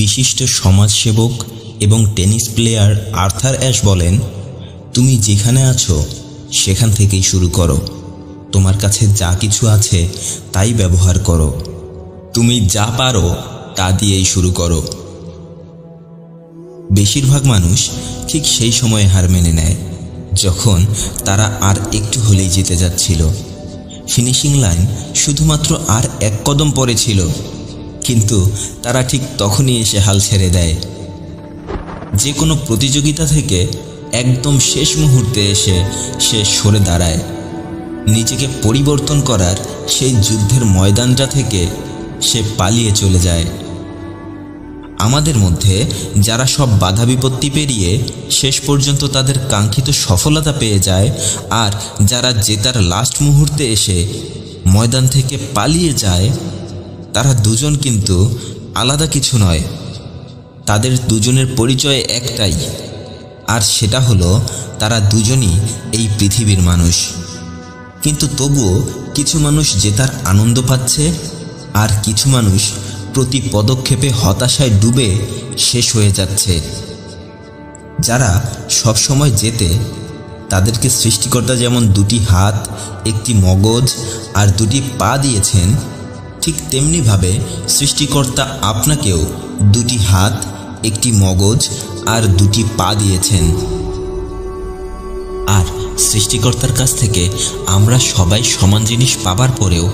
বিশিষ্ট সমাজসেবক এবং টেনিস প্লেয়ার আর্থার অ্যাশ বলেন, তুমি যেখানে আছো সেখান থেকেই শুরু করো। তোমার কাছে যা কিছু আছে তাই ব্যবহার করো। তুমি যা পারো তা দিয়েই শুরু করো। বেশিরভাগ মানুষ ঠিক সেই সময়ে হার মেনে নেয় যখন তারা আর একটু হলেই জিতে যাচ্ছিল। ফিনিশিং লাইন শুধুমাত্র আর এক কদম পরে ছিল, কিন্তু তারা ঠিক তখনই এসে হাল ছেড়ে দেয়। যে কোনো প্রতিযোগিতা থেকে একদম শেষ মুহূর্তে এসে সে সরে দাঁড়ায়। নিজেকে পরিবর্তন করার সেই যুদ্ধের ময়দানটা থেকে সে পালিয়ে চলে যায়। আমাদের মধ্যে যারা সব বাধা বিপত্তি পেরিয়ে শেষ পর্যন্ত তাদের কাঙ্ক্ষিত সফলতা পেয়ে যায়, আর যারা জেতার লাস্ট মুহূর্তে এসে ময়দান থেকে পালিয়ে যায়, তারা দুজন কিন্তু আলাদা কিছু নয়। তাদের দুজনের পরিচয় একটাই, আর সেটা হলো তারা দুজনই এই পৃথিবীর মানুষ। কিন্তু তবুও কিছু মানুষ জেতার আনন্দ পাচ্ছে, আর কিছু মানুষ প্রতি পদক্ষেপে হতাশায় ডুবে শেষ হয়ে যাচ্ছে। যারা সব সময় জেতে তাদেরকে সৃষ্টিকর্তা যেমন দুটি হাত, একটি মগজ আর দুটি পা দিয়েছেন, ঠিক তেমনিভাবে সৃষ্টিকর্তা আপনাকেও দুটি হাত, একটি মগজ আর দুটি পা দিয়েছেন। আর সৃষ্টিকর্তার কাছ থেকে আমরা সবাই সমান জিনিস পাবার পরেও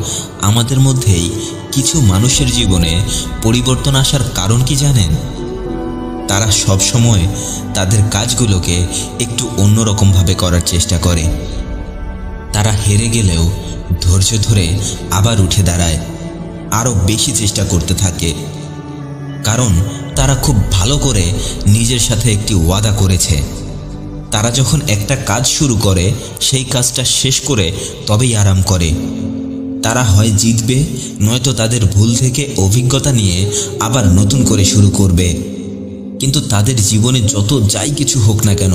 আমাদের মধ্যেই কিছু মানুষের জীবনে পরিবর্তন আসার কারণ কি জানেন? তারা সব সময় তাদের কাজগুলোকে একটু অন্যরকমভাবে করার চেষ্টা করে। তারা হেরে গেলেও ধৈর্য ধরে আবার উঠে দাঁড়ায়, আরও বেশি চেষ্টা করতে থাকে, কারণ তারা খুব ভালো করে নিজের সাথে একটি ওয়াদা করেছে। তারা যখন একটা কাজ শুরু করে সেই কাজটা শেষ করে তবেই আরাম করে। তারা হয় জিতবে, নয়তো তাদের ভুল থেকে অভিজ্ঞতা নিয়ে আবার নতুন করে শুরু করবে। কিন্তু তাদের জীবনে যত যাই কিছু হোক না কেন,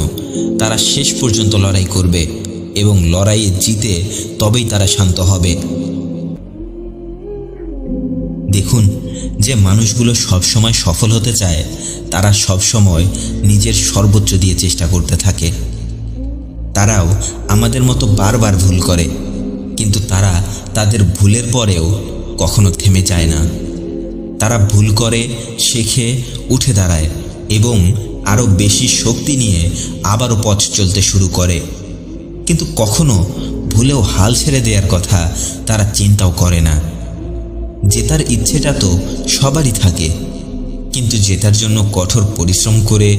তারা শেষ পর্যন্ত লড়াই করবে, এবং লড়াইয়ে জিতে তবেই তারা শান্ত হবে। দেখুন, যে মানুষগুলো সবসময় সফল হতে চায় তারা সবসময় নিজের সর্বোচ্চ দিয়ে চেষ্টা করতে থাকে। তারাও আমাদের মতো বারবার ভুল করে, কিন্তু তারা তাদের ভুলের পরেও কখনো থেমে যায় না। তারা ভুল করে, শেখে, উঠে দাঁড়ায় এবং আরও বেশি শক্তি নিয়ে আবারও পথ চলতে শুরু করে। কিন্তু কখনো ভুলেও হাল ছেড়ে দেওয়ার কথা তারা চিন্তাও করে না। জেতার ইচ্ছেটা তো সবারই থাকে, কিন্তু জেতার জন্য কঠোর পরিশ্রম করে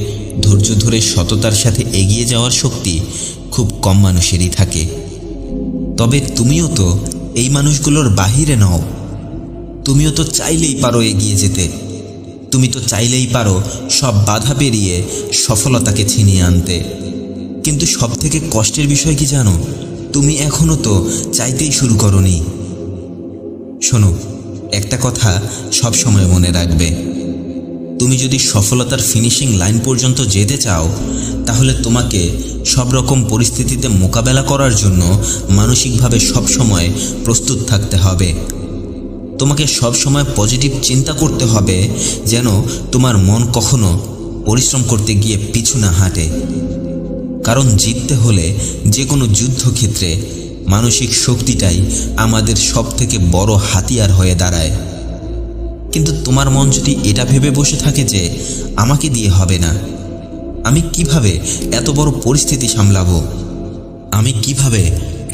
ধৈর্য ধরে সততার সাথে এগিয়ে যাওয়ার শক্তি খুব কম মানুষেরই থাকে। তবে তুমিও তো এই মানুষগুলোর বাহিরে নও। তুমিও তো চাইলেই পারো এগিয়ে যেতে। তুমি তো চাইলেই পারো সব বাধা পেরিয়ে সফলতাকে ছিনিয়ে আনতে। কিন্তু সবথেকে কষ্টের বিষয় কি জানো? তুমি এখনও তো চাইতেই শুরু করোনি। শোনো, একটা কথা সব সময় মনে রাখবে, তুমি যদি সফলতার ফিনিশিং লাইন পর্যন্ত যেতে চাও, তাহলে তোমাকে সব রকম পরিস্থিতিতে মোকাবেলা করার জন্য মানসিকভাবে সবসময় প্রস্তুত থাকতে হবে। তোমাকে সবসময় পজিটিভ চিন্তা করতে হবে, যেন তোমার মন কখনো পরিশ্রম করতে গিয়ে পিছু না হাঁটে। কারণ জিততে হলে যে কোনো যুদ্ধক্ষেত্রে মানসিক শক্তিটাই আমাদের সবথেকে বড় হাতিয়ার হয়ে দাঁড়ায়। কিন্তু তোমার মন যদি এটা ভেবে বসে থাকে যে আমাকে দিয়ে হবে না, আমি কিভাবে এত বড় পরিস্থিতি সামলাবো, আমি কিভাবে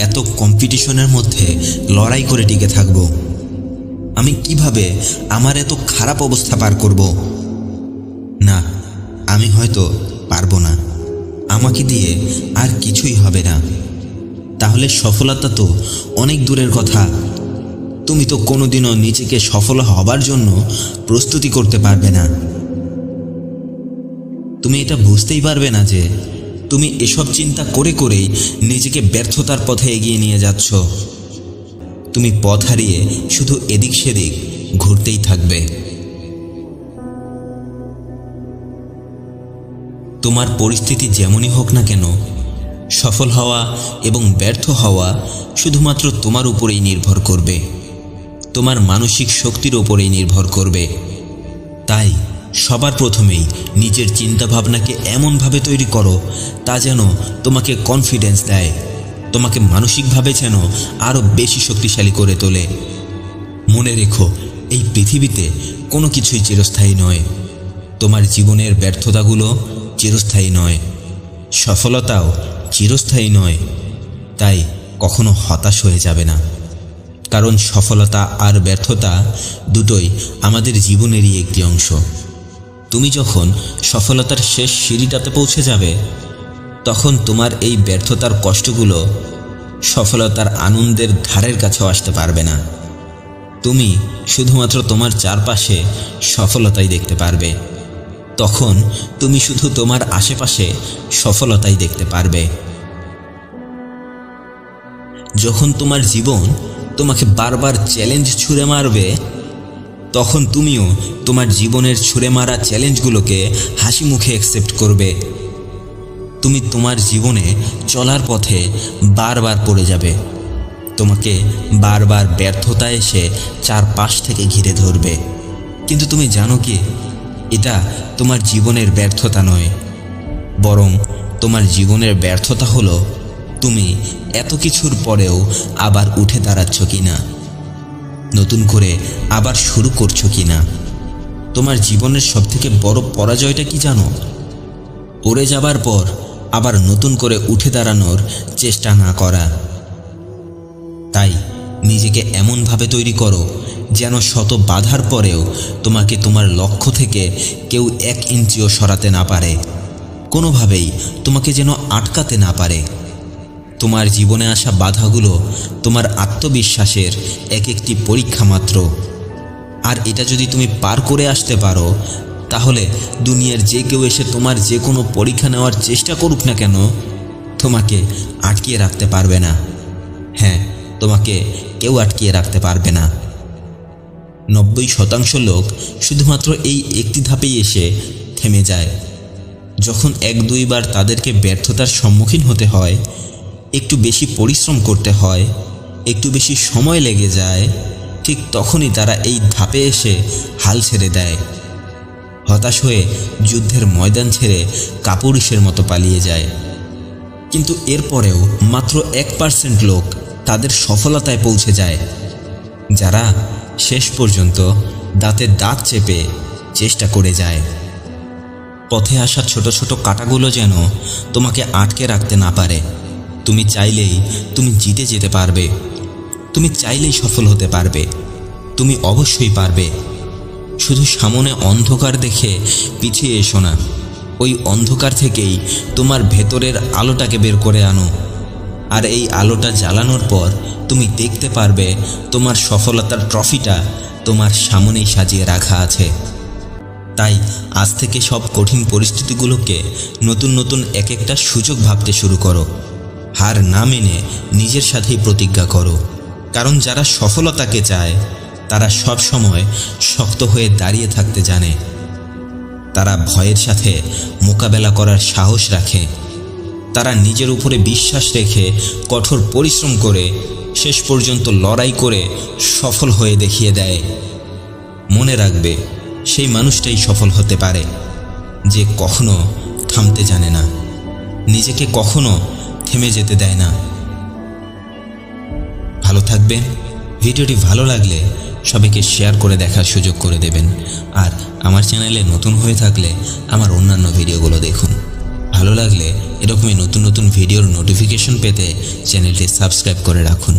এত কম্পিটিশনের মধ্যে লড়াই করে টিকে থাকব, আমি কিভাবে আমার এত খারাপ অবস্থা পার করব, না আমি হয়তো পারবো না, আমাকে দিয়ে আর কিছুই হবে না, তাহলে সফলতা তো অনেক দূরের কথা। তুমি তো কোনোদিনও নিজেকে সফল হবার জন্য প্রস্তুতি করতে পারবে না। তুমি এটা বুঝতেই পারবে না যে তুমি এসব চিন্তা করে করেই নিজেকে ব্যর্থতার পথে এগিয়ে নিয়ে যাচ্ছ। তুমি পথ হারিয়ে শুধু এদিক সেদিক ঘুরতেই থাকবে। তোমার পরিস্থিতি যেমনই হোক না কেন, সফল হওয়া এবং ব্যর্থ হওয়া শুধুমাত্র তোমার উপরেই নির্ভর করবে, তোমার মানসিক শক্তির উপরেই নির্ভর করবে। তাই সবার প্রথমেই নিজের চিন্তাভাবনাকে এমনভাবে তৈরি করো তা যেন তোমাকে কনফিডেন্স দেয়, তোমাকে মানসিকভাবে যেন আরও বেশি শক্তিশালী করে তোলে। মনে রেখো, এই পৃথিবীতে কোনো কিছুই চিরস্থায়ী নয়। তোমার জীবনের ব্যর্থতাগুলো চিরস্থায়ী নয়, সফলতাও চিরস্থায়ী নয়। তাই কখনো হতাশ হয়ে যাবে না, কারণ সফলতা আর ব্যর্থতা দুটোই আমাদের জীবনেরই একটি অংশ। তুমি যখন সফলতার শেষ সিঁড়িটাতে পৌঁছে যাবে, তখন তোমার এই ব্যর্থতার কষ্টগুলো সফলতার আনন্দের ধারের কাছেও আসতে পারবে না। তুমি শুধুমাত্র তোমার চারপাশে সফলতাই দেখতে পারবে। তখন তুমি শুধু তোমার আশেপাশে সফলতাই দেখতে পারবে। যখন তোমার জীবন তোমাকে বারবার চ্যালেঞ্জ ছুঁড়ে মারবে, তখন তুমিও তোমার জীবনের ছুঁড়ে মারা চ্যালেঞ্জগুলোকে হাসি মুখে অ্যাকসেপ্ট করবে। তুমি তোমার জীবনে চলার পথে বারবার পড়ে যাবে, তোমাকে বারবার ব্যর্থতা এসে চারপাশ থেকে ঘিরে ধরবে। কিন্তু তুমি জানো কি, এটা তোমার জীবনের ব্যর্থতা নয়, বরং তোমার জীবনের ব্যর্থতা হলো তুমি এত কিছুর পরেও আবার উঠে দাঁড়াচ্ছ কিনা, নতুন করে আবার শুরু করছো কিনা। তোমার জীবনের সবথেকে বড় পরাজয়টা কি জানো? পড়ে যাবার পর আবার নতুন করে উঠে দাঁড়ানোর চেষ্টা না করা। তাই নিজেকে এমনভাবে তৈরি করো যেন শত বাধার পরেও তোমাকে তোমার লক্ষ্য থেকে কেউ 1 ইঞ্চিও সরাতে না পারে, কোনোভাবেই তোমাকে যেন আটকাতে না পারে। তোমার জীবনে আসা বাধাগুলো তোমার আত্মবিশ্বাসের এক একটি পরীক্ষা মাত্র। আর এটা যদি তুমি পার করে আসতে পারো, তাহলে দুনিয়ার যে কেউ এসে তোমার যে কোনো পরীক্ষা নেওয়ার চেষ্টা করুক না কেন, তোমাকে আটকিয়ে রাখতে পারবে না। হ্যাঁ, তোমাকে কেউ আটকিয়ে রাখতে পারবে না। 90% লোক শুধুমাত্র এই একটি ধাপেই এসে থেমে যায়। যখন 1-2 বার তাদেরকে ব্যর্থতার সম্মুখীন হতে হয়, একটু বেশি পরিশ্রম করতে হয়, একটু বেশি সময় লেগে যায়, ঠিক তখনই তারা এই ধাপে এসে হাল ছেড়ে দেয়। হতাশ হয়ে যুদ্ধের ময়দান ছেড়ে কাপুরুষের মতো পালিয়ে যায়। কিন্তু এরপরেও মাত্র 1% লোক তাদের সফলতায় পৌঁছে যায়, যারা শেষ পর্যন্ত দাঁতে দাঁত চেপে চেষ্টা করে যায়। পথে আসা ছোট ছোট কাঁটাগুলো যেন তোমাকে আটকে রাখতে না পারে। তুমি চাইলেই তুমি জিতে যেতে পারবে, তুমি চাইলেই সফল হতে পারবে, তুমি অবশ্যই পারবে। শুধু সামনে অন্ধকার দেখে পিছিয়ে এসো না, ওই অন্ধকার থেকেই তোমার ভেতরের আলোটাকে বের করে আনো। আর এই আলোটা জ্বালানোর পর তুমি দেখতে পারবে তোমার সফলতার ট্রফিটা তোমার সামনেই সাজিয়ে রাখা আছে। তাই আজ থেকে সব কঠিন পরিস্থিতিগুলোকে নতুন নতুন এক একটা সুযোগ ভাবতে শুরু করো। হার না মেনে নিজের সাথেই প্রতিজ্ঞা করো, কারণ যারা সফলতাকে চায় তারা সব সময় শক্ত হয়ে দাঁড়িয়ে থাকতে জানে। তারা ভয়ের সাথে মোকাবেলা করার সাহস রাখে। তারা নিজের উপরে বিশ্বাস রেখে কঠোর পরিশ্রম করে শেষ পর্যন্ত লড়াই করে সফল হয়ে দেখিয়ে দেয়। মনে রাখবে, সেই মানুষটাই সফল হতে পারে যে কখনো থামতে জানে না, নিজেকে কখনো থেমে যেতে দেয় না। ভালো থাকবেন। ভিডিওটি ভালো লাগলে সবাইকে শেয়ার করে দেখার সুযোগ করে দেবেন। আর আমার চ্যানেলে নতুন হয়ে থাকলে আমার অন্যান্য ভিডিওগুলো দেখুন। ভালো লাগলে এরকমই নতুন নতুন ভিডিওর নোটিফিকেশন পেতে চ্যানেলটি সাবস্ক্রাইব করে রাখুন।